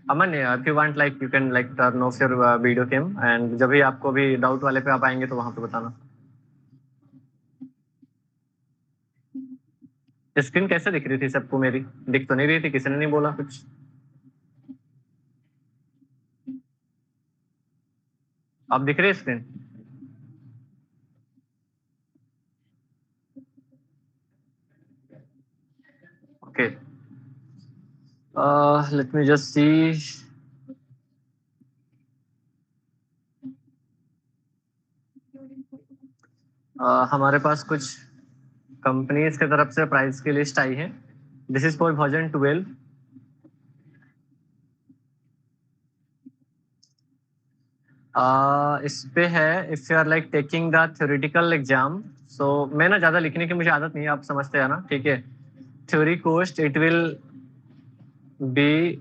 Aman if you want like you can like turn off your video cam, and जब भी आपको भी डाउट वाले पे आप आएंगे तो वहां पे बताना। स्क्रीन कैसे दिख रही थी सबको? मेरी दिख तो नहीं रही थी, किसी ने नहीं बोला कुछ? अब दिख रही है screen? Okay, late me just सी। हमारे पास कुछ कंपनीज की तरफ से प्राइस की लिस्ट आई है। This is for version 12। इस पे है if you are like taking the theoretical exam. So मैं ना ज्यादा लिखने की मुझे आदत नहीं है, आप समझते हैं ना, ठीक है। Theory cost it will be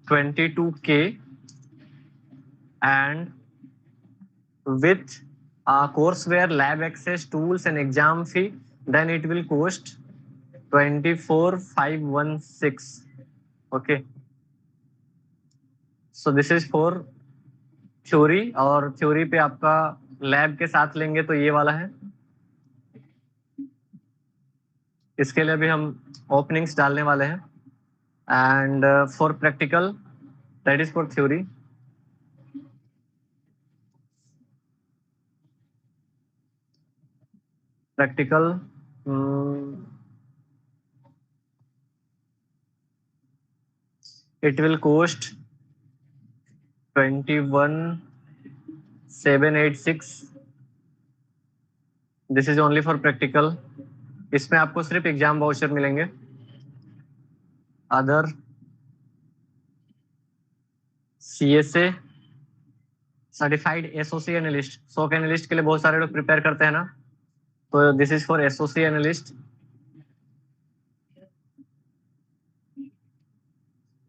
22K and with courseware, lab access, tools and exam fee, then it will cost 24,516. Okay, so this is for theory, और थ्योरी पे आपका लैब के साथ लेंगे तो ये वाला है। इसके लिए भी हम ओपनिंग्स डालने वाले हैं। And for practical that is for theory. Practical it will cost 21,786। This is only for practical. इसमें आपको सिर्फ एग्जाम वाउचर मिलेंगे। Other CSA certified SOC analyst, SOC analyst के लिए बहुत सारे लोग प्रिपेयर करते हैं ना, तो this is for SOC analyst.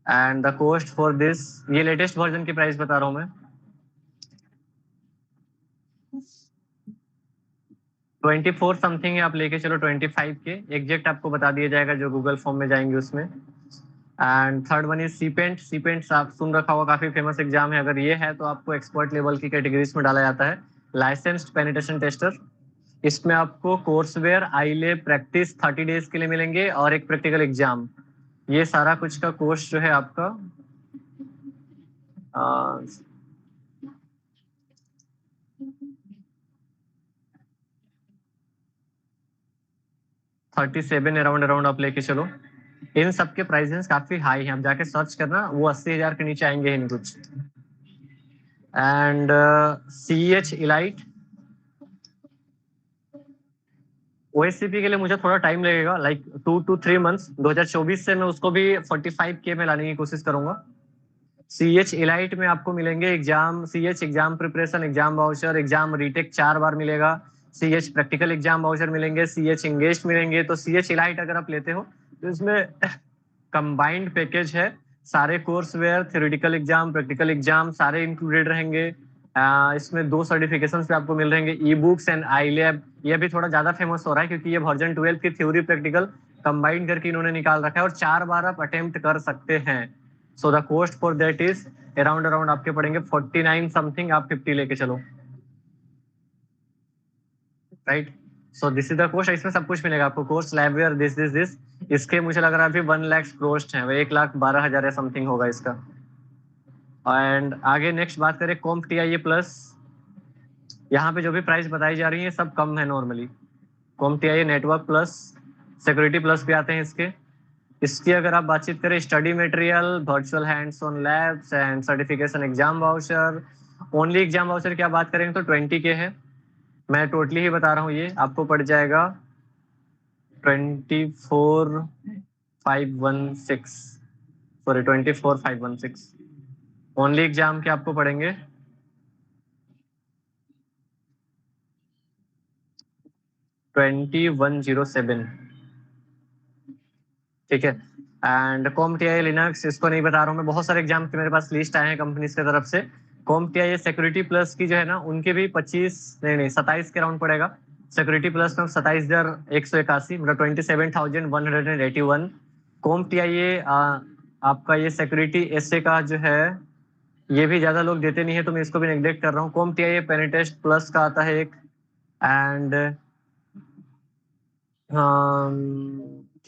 And the cost for this, ये लेटेस्ट वर्जन की प्राइस बता रहा हूं मैं, 24 समथिंग है। आप लेके चलो 25 के, एग्जैक्ट आपको बता दिया जाएगा जो गूगल फॉर्म में जाएंगे उसमें। And third one is CPENT. CPENT आप सुन रखा हुआ, काफी फेमस एग्जाम है। अगर ये है तो आपको एक्सपर्ट लेवल की कैटेगरीज में डाला जाता है। लाइसेंस्ड पेनिट्रेशन टेस्टर, इसमें आपको कोर्सवेयर, आईलैब प्रैक्टिस 30 डेज के लिए मिलेंगे और एक प्रैक्टिकल एग्जाम। ये सारा कुछ का कोर्स जो है आपका 37 अराउंड अराउंड आप लेके चलो। इन सब के प्राइसेस काफी हाई हैं, आप जाके सर्च करना, वो 80,000 के नीचे आएंगे ही नहीं कुछ। एंड CH इलाइट, OSCP के लिए मुझे थोड़ा टाइम लगेगा, लाइक 2 to 3 मंथ्स। 2024 से मैं उसको भी 45K में लाने की कोशिश करूंगा। CH इलाइट में आपको मिलेंगे exam, CH exam preparation, exam voucher, exam retake 4 बार मिलेगा, CH प्रैक्टिकल एग्जाम वाउचर मिलेंगे, CH इंगेज मिलेंगे। तो CH इलाइट अगर आप लेते हो तो इसमें कंबाइंड पैकेज है, सारे course ware, theoretical exam, practical exam सारे इंक्लूडेड रहेंगे। इसमें 2 सर्टिफिकेशन भी आपको मिल रहेंगे, e books and I lab. ये भी थोड़ा ज्यादा फेमस हो रहा है क्योंकि ये वर्जन 12 की थ्योरी प्रैक्टिकल कंबाइंड करके इन्होंने निकाल रखा है और 4 बार आप अटेम्प्ट कर सकते हैं। So the cost for that is around around आपके पड़ेंगे 49 समथिंग, आप 50 लेके चलो, right. So this is the course, इसमें सब कुछ मिलेगा आपको, कोर्स, लैबवेयर, दिस। इसके मुझे लग रहा है अभी 1 लाख कोस्ट है, 1,12,000 या समथिंग होगा इसका। एंड आगे नेक्स्ट बात करें कॉम्प TIA प्लस। यहाँ पे जो भी प्राइस बताई जा रही है सब कम है नॉर्मली। कॉम्प TIA network plus, security plus भी आते हैं इसके। इसकी अगर आप बातचीत करें, study material, virtual hands on labs and certification exam voucher, only exam voucher की आप बात करेंगे तो 20K है। मैं टोटली ही बता रहा हूँ, ये आपको पड़ जाएगा 24,516, सॉरी 24,516। ओनली एग्जाम के आपको पड़ेंगे 2107, ठीक है। एंड कॉम्प TIA लिनक्स, इसको नहीं बता रहा हूँ मैं, बहुत सारे एग्जाम के मेरे पास लिस्ट आए हैं कंपनीज की तरफ से। कॉम्प TIA सिक्योरिटी प्लस की जो है ना, उनके भी 27 के राउंड पड़ेगा। सिक्योरिटी प्लस में 27,181, मतलब 27,181। कॉम्प TIA आपका ये सिक्योरिटी SA का जो है, ये भी ज्यादा लोग देते नहीं है तो मैं इसको भी नेग्लेक्ट कर रहा हूँ। कॉम्प TIA पेनिटेस्ट प्लस का आता है एक। एंड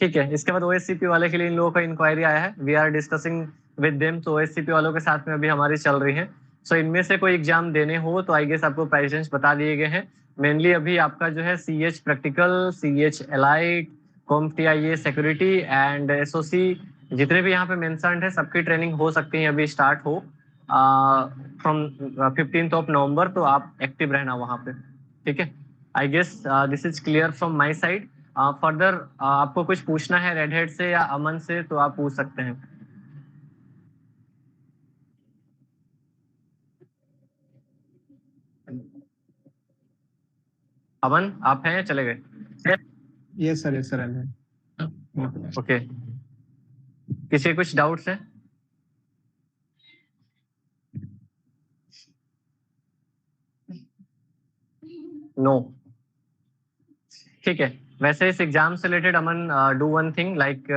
ठीक है, इसके बाद OSCP वाले के लिए इन लोगों का इंक्वायरी आया है, we are discussing with them. तो OSCP वालों के साथ में अभी हमारी चल रही है। सो इनमें से कोई एग्जाम देने हो तो आई गेस आपको प्राइसेस बता दिए गए हैं। मेनली अभी आपका जो है CH practical, CH elite, comp TIA security and SOC, जितने भी यहाँ पे मेंशन्ड है सबकी ट्रेनिंग हो सकती है अभी स्टार्ट हो फ्रॉम 15th of November। तो आप एक्टिव रहना वहाँ पे, ठीक है। I guess this is clear from my side. Further आपको कुछ पूछना है रेड हैट से या अमन से तो आप पूछ सकते हैं। अमन आप हैं या चले गए? यस सर ओके, किसी कुछ डाउट्स है? नो, ठीक है। वैसे इस एग्जाम से related Aman do one thing like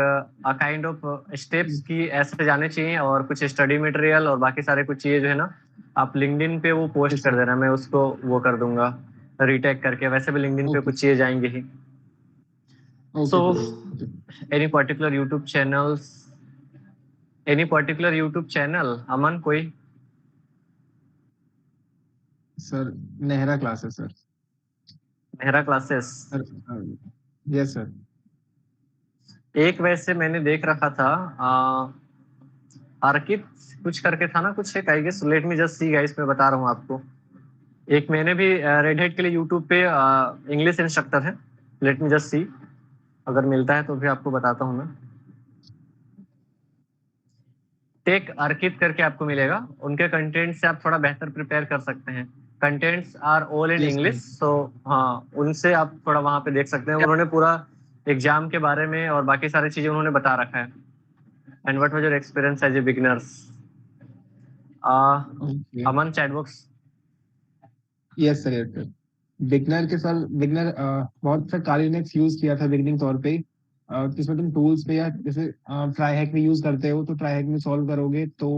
a kind of steps की ऐसे जाने चाहिए, और कुछ स्टडी मटेरियल और बाकी सारे कुछ चीजें जो है ना आप लिंक्डइन पे वो पोस्ट Yes, कर sir. देना, मैं उसको वो कर दूंगा रीटैग करके। वैसे भी लिंक्डइन पे Okay. कुछ चीजें जाएंगी ही। Okay, so sir. Any particular YouTube channels, any particular YouTube channel Aman कोई? Sir Nehra classes sir. Mehra classes. Sir yes sir. एक वैसे मैंने देख रखा था अर्कित कुछ करके था ना कुछ, एक I guess, let me just see guys, मैं बता रहा हूँ आपको। एक मैंने भी रेड हैट के लिए यूट्यूब पे इंग्लिश इंस्ट्रक्टर है, लेट मी जस्ट सी, अगर मिलता है तो भी आपको बताता हूँ मैं। टेक अर्कित करके आपको मिलेगा, उनके कंटेंट से आप थोड़ा बेहतर प्रिपेयर कर सकते हैं। Contents are all in yes English, sir. So हाँ उनसे आप थोड़ा वहां पे देख सकते हैं। उन्होंने पूरा एग्जाम के बारे में और बाकी सारी चीजें उन्होंने बता रखा है। And what was your experience as a beginners? Okay. Aman chatbox. Yes sir. Beginner के सर बिगनर बहुत सा काली लिनक्स यूज किया था बिगनिंग तौर पे। जिसमें तुम टूल्स पे या जैसे ट्राई हैक में यूज करते हो तो ट्राई हैक में सॉल्व करोगे तो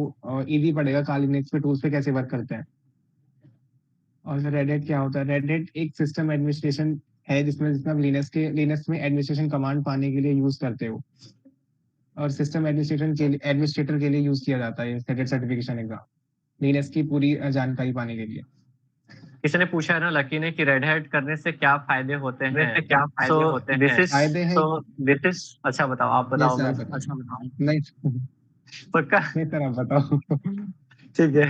इजी पड़ेगा काली लिनक्स पे टूल्स पे कैसे वर्क करते हैं। और रेड हैट क्या होता है? रेड हैट एक सिस्टम एडमिनिस्ट्रेशन है जिसमें आप लिनक्स में एडमिनिस्ट्रेशन कमांड पाने के लिए यूज करते हो। और सिस्टम एडमिनिस्ट्रेटर के लिए यूज किया जाता है सर्टिफिकेशन एग्जाम लिनक्स की पूरी जानकारी पाने के लिए। किसी ने पूछा है ना लकी ने कि रेड हैट करने से क्या फायदे होते हैं। से क्या सो फायदे होते दिस हैं? इज, फायदे हैं। तो दिस इज, अच्छा बताओ, आप यस बताओ, सर मैं आप बताओ। अच्छा बताऊं? नहीं पक्का? नहीं सर आप बताओ। ठीक है।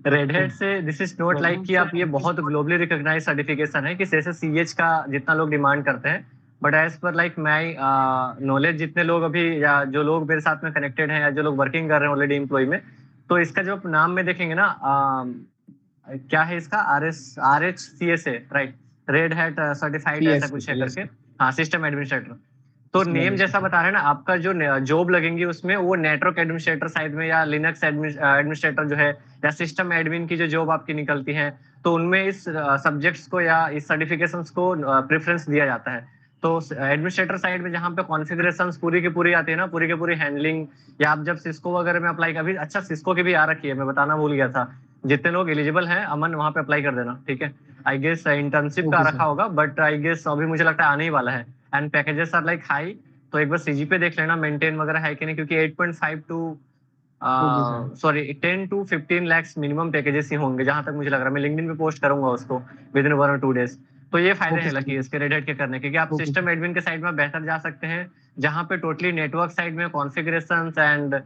रेड हैट से दिस इज नॉट लाइक कि आप, ये बहुत ग्लोबली रिकॉग्नाइज सर्टिफिकेशन है कि जैसे सीएच का जितना लोग डिमांड करते हैं, but as per like my knowledge, जितने लोग अभी या जो लोग मेरे साथ में कनेक्टेड हैं या जो लोग वर्किंग कर रहे हैं ऑलरेडी एम्प्लॉय में, तो इसका जो नाम में देखेंगे ना क्या है इसका, RHCSA, right, red hat certified सी ऐसा एस कुछ है यस करके। हाँ, सिस्टम एडमिनिस्ट्रेटर। तो सिस्टम नेम जैसा एडमिनिस्ट्रेशन। बता रहे हैं ना, आपका जो जॉब लगेंगी उसमें वो नेटवर्क एडमिनिस्ट्रेटर साइड में या लिनक्स एडमिनिस्ट्रेटर जो है या सिस्टम एडमिन की जो जॉब आपकी निकलती है, तो उनमें इस सब्जेक्ट्स को या इस सर्टिफिकेशंस को प्रेफरेंस दिया जाता है। तो एडमिनिस्ट्रेटर साइड में जहाँ पे कॉन्फ़िगरेशंस पूरी की पूरी आती है ना, पूरी की पूरी हैंडलिंग, या आप जब सिस्को वगैरह में अप्लाई, अभी अच्छा सिस्को की भी आ रखी है, मैं बताना भूल गया था। जितने लोग एलिजिबल हैं अमन वहां पे अप्लाई कर देना, ठीक है। आई गेस इंटर्नशिप का ओके रखा सर। होगा, बट आई गेस अभी मुझे लगता है आने ही वाला है। And packages are like high, तो एक बार सीजी पे देख लेना मेंटेन वगैरह है कि नहीं, क्योंकि 8.5 to okay sir. Sorry 10 to 15 lakhs minimum packages ही होंगे जहां तक मुझे लग रहा है। मैं लिंक्डइन पे पोस्ट करूंगा उसको विद इन 1 और 2 डेज। तो ये फायदे ओके हैं लकी सर। इसके रेड हैट के करने के, कि आप ओके सिस्टम एडमिन के साइड में बेहतर जा सकते हैं, जहां पे टोटली नेटवर्क साइड में कॉन्फ़िगरेशन एंड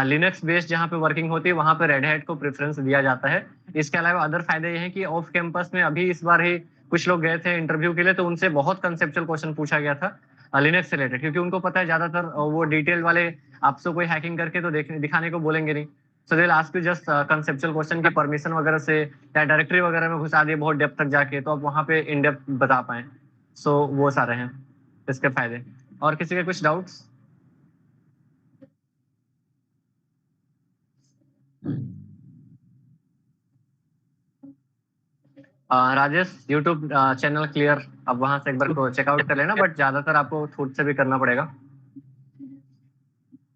लिनक्स बेस्ड जहां पे वर्किंग होती है, वहां पे रेड हैट को प्रेफरेंस दिया जाता है। इसके अलावा अदर फायदे ये हैं कि ऑफ कैंपस में अभी इस बार ही कुछ लोग गए थे इंटरव्यू के लिए, तो उनसे बहुत कंसेप्चुअल क्वेश्चन पूछा गया था लिनक्स से रिलेटेड, क्योंकि उनको पता है ज्यादातर वो डिटेल वाले आपसे कोई हैकिंग करके तो देखने दिखाने को बोलेंगे नहीं। So they will ask you just conceptual question की परमिशन वगैरह से या डायरेक्टरी वगैरह में घुसा दिए बहुत डेप्थ तक जाके, तो आप वहां पे इन डेप्थ बता पाए। सो वो सारे हैं इसके फायदे। और किसी के कुछ doubts? Rajesh, YouTube channel clear, अब वहां से एक बार चेकआउट कर लेना, बट ज्यादातर आपको खुद से भी करना पड़ेगा।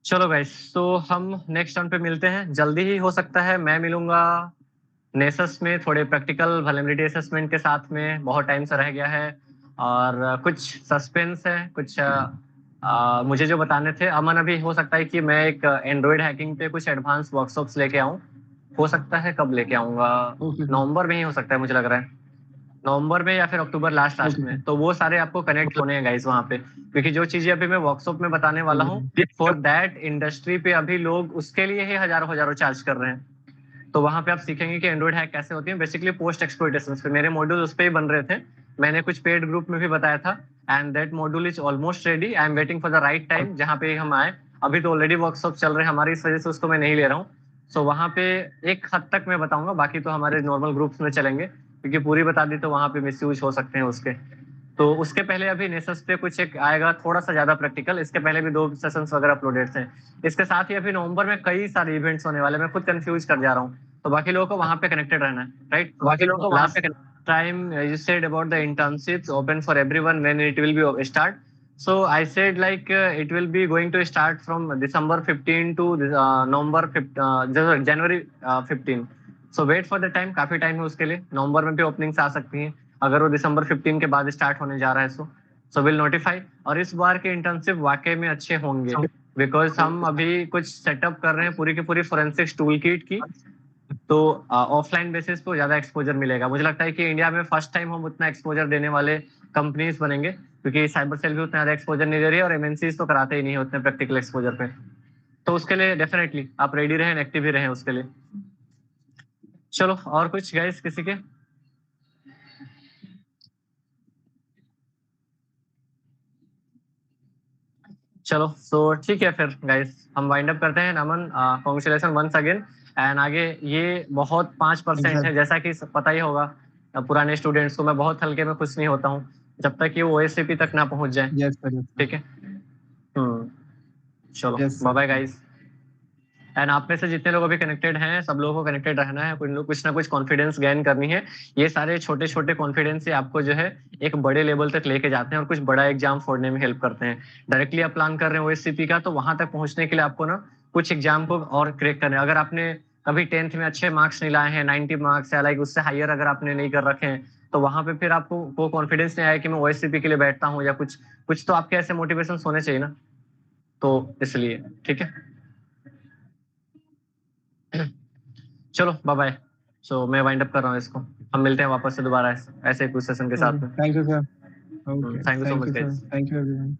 चलो गाइस, तो हम नेक्स्ट टाइम पे मिलते हैं, जल्दी ही हो सकता है मैं मिलूंगा नेसस में थोड़े प्रैक्टिकल वल्नरेबिलिटी असेसमेंट के साथ में, बहुत टाइम से रह गया है। और कुछ सस्पेंस है, कुछ मुझे जो बताने थे अमन, अभी हो सकता है कि मैं एक एंड्रॉइड हैकिंग पे कुछ एडवांस वर्कशॉप्स लेके आऊं। हो सकता है कब लेके आऊंगा, ओके सर। नवंबर में ही हो सकता है मुझे लग रहा है, नवंबर में या फिर अक्टूबर लास्ट लास्ट ओके में। सर। तो वो सारे आपको कनेक्ट होने हैं गाइस वहां पे, क्योंकि जो चीजें अभी मैं वर्कशॉप में बताने वाला हूँ, ओके फॉर दैट इंडस्ट्री पे अभी लोग उसके लिए ही हजारों हजारों चार्ज कर रहे हैं। तो वहां पे आप सीखेंगे कि एंड्रॉइड हैक कैसे होती है, बेसिकली पोस्ट एक्सप्लॉइटेशन पे मेरे मॉड्यूल उस पे ही बन रहे थे। मैंने कुछ पेड ग्रुप में भी बताया था, and that module is almost ready. I am waiting for the right time जहाँ पे हम आए। अभी तो ऑलरेडी वर्कशॉप चल रहे हैं हमारी, इस वजह से उसको मैं नहीं ले रहा हूँ। सो वहाँ पे एक हद तक मैं बताऊंगा, बाकी तो हमारे नॉर्मल ग्रुप्स में चलेंगे, क्योंकि पूरी बता दी तो वहाँ पे मिसयूज हो सकते हैं उसके। तो उसके पहले अभी नेसस पे कुछ एक आएगा थोड़ा सा ज्यादा प्रैक्टिकल, इसके पहले भी 2 सेशंस वगैरह अपलोडेड थे। इसके साथ ही अभी नवंबर में कई सारे इवेंट्स होने वाले, मैं खुद कंफ्यूज कर जा रहा हूँ। तो बाकी लोगों को वहां पे कनेक्टेड रहना है, राइट? बाकी लोगों को वहाँ last time you said about the internships open for everyone when it will be start. So I said like it will be going to start from December 15 to November 15, January 15. So wait for the time, काफी time है उसके लिए। नवंबर में भी openings आ सकती हैं अगर वो दिसंबर 15 के बाद स्टार्ट होने जा रहा है। So will notify. और इस बार के इंटर्नशिप वाकई में अच्छे होंगे, बिकॉज हम अभी कुछ सेटअप कर रहे हैं पूरी की पूरी फोरेंसिक्स टूल किट की। तो ऑफलाइन बेसिस पे ज्यादा एक्सपोजर मिलेगा। मुझे लगता है कि इंडिया में फर्स्ट टाइम हम उतना एक्सपोजर देने वाले कंपनीज बनेंगे, क्योंकि साइबर सेल भी उतना ज्यादा एक्सपोजर नहीं दे रही है, और एमएनसीज तो कराते ही नहीं है उतने प्रैक्टिकल एक्सपोजर पे। तो उसके लिए डेफिनेटली आप रेडी रहें, एक्टिव ही रहें उसके लिए। चलो, और कुछ गाइस किसी के? चलो, सो ठीक है फिर गाइस, हम वाइंड अप करते हैं। नमन, कांग्रेचुलेशन वंस अगेन। एंड आगे ये बहुत 5% है, जैसा कि पता ही होगा पुराने स्टूडेंट्स को, मैं बहुत हल्के में खुश नहीं होता हूँ जब तक कि वो ओएससीपी तक ना पहुंच जाए। Yes, sir. Yes, sir. ठीक है। चलो, Yes, sir. Bye bye guys. And आप में से जितने लोग अभी कनेक्टेड हैं, सब लोगों को कनेक्टेड रहना है, कुछ ना कुछ कॉन्फिडेंस गेन करनी है। ये सारे छोटे छोटे कॉन्फिडेंस से आपको जो है एक बड़े लेवल तक लेके जाते हैं और कुछ बड़ा एग्जाम फोड़ने में हेल्प करते हैं। डायरेक्टली आप प्लान कर रहे हैं ओएससीपी का, तो वहां तक पहुंचने के लिए आपको ना कुछ एग्जाम को और क्रैक करना है। अगर आपने कभी 10th में अच्छे मार्क्स नहीं लाए हैं, 90 मार्क्स या लाइक उससे हायर अगर आपने नहीं कर रखे हैं, तो वहां पे फिर आपको वो कॉन्फिडेंस नहीं आया कि मैं ओएससीपी के लिए बैठता हूँ, या कुछ कुछ तो आपके ऐसे मोटिवेशन होने चाहिए ना। तो इसलिए ठीक है। चलो, बाय बाय। सो मैं वाइंड अप कर रहा हूँ इसको। हम मिलते हैं वापस से दोबारा ऐसे कुछ सेशन के साथ में। Thank you, sir. Okay. Thank you so Thank much you, sir. Guys. Thank you, everyone.